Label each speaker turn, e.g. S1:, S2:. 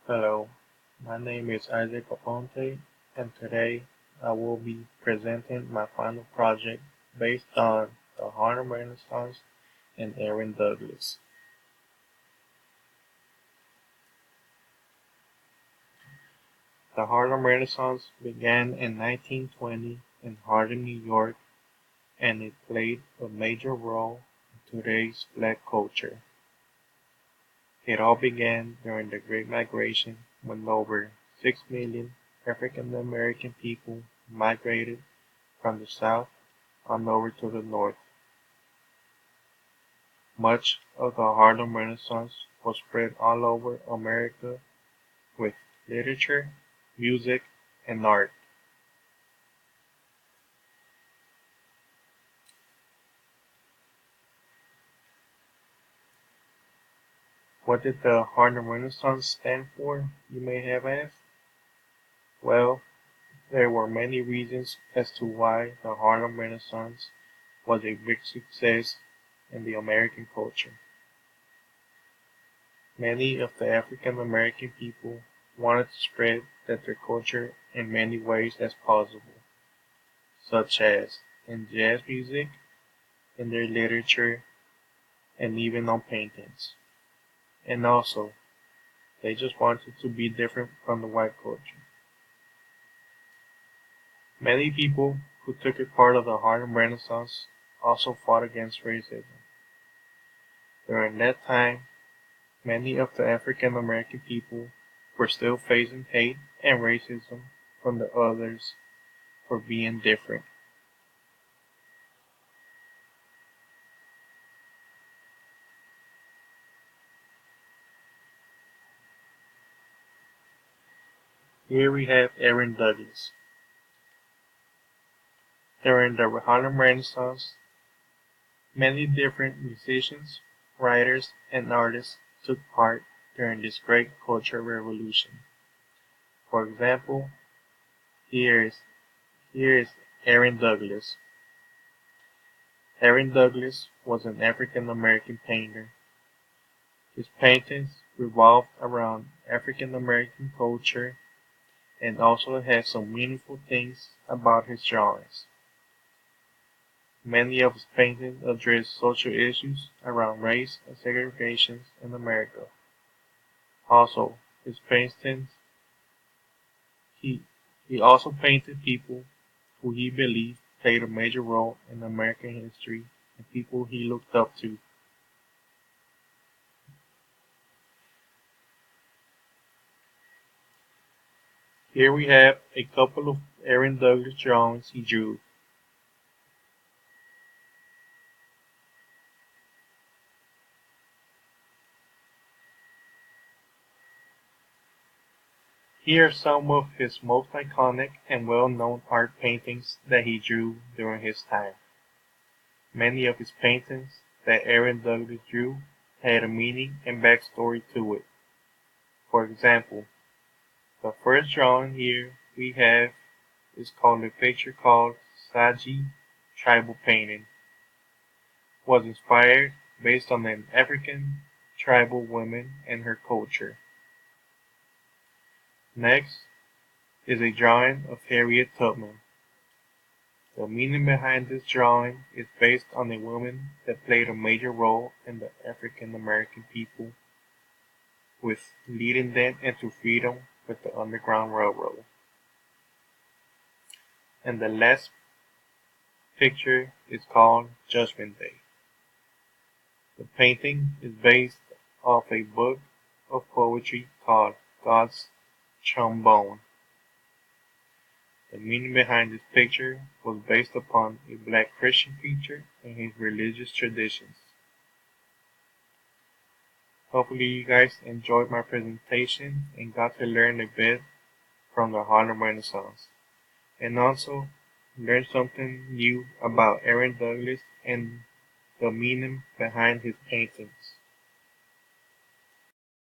S1: Hello, my name is Isaac Aponte, and today I will be presenting my final project based on the Harlem Renaissance and Aaron Douglas. The Harlem Renaissance began in 1920 in Harlem, New York, and it played a major role in today's black culture. It all began during the Great Migration when over 6 million African American people migrated from the South on over to the North. Much of the Harlem Renaissance was spread all over America with literature, music, and art. What did the Harlem Renaissance stand for, you may have asked? Well, there were many reasons as to why the Harlem Renaissance was a big success in the American culture. Many of the African American people wanted to spread their culture in many ways as possible, such as in jazz music, in their literature, and even on paintings. And also, they just wanted to be different from the white culture. Many people who took a part of the Harlem Renaissance also fought against racism. During that time, many of the African American people were still facing hate and racism from the others for being different. Here we have Aaron Douglas. During the Harlem Renaissance, many different musicians, writers, and artists took part during this great cultural revolution. For example, here is, here is Aaron Douglas. Aaron Douglas was an African American painter. His paintings revolved around African American culture and also had some meaningful things about his drawings. Many of his paintings address social issues around race and segregation in America. Also, his paintings, he, he also painted people who he believed played a major role in American history and people he looked up to. Here we have a couple of Aaron Douglas drawings he drew. Here are some of his most iconic and well-known art paintings that he drew during his time. Many of his paintings that Aaron Douglas drew had a meaning and backstory to it. For example, the first drawing here we have is called a picture called Saji Tribal Painting. Was inspired based on an African tribal woman and her culture. Next is a drawing of Harriet Tubman. The meaning behind this drawing is based on a woman that played a major role in the African American people, with leading them into freedom with the Underground Railroad. And the last picture is called Judgment Day. The painting is based off a book of poetry called God's Trombone. The meaning behind this picture was based upon a black Christian preacher and his religious traditions. Hopefully you guys enjoyed my presentation and got to learn a bit from the Harlem Renaissance. And also learn something new about Aaron Douglas and the meaning behind his paintings.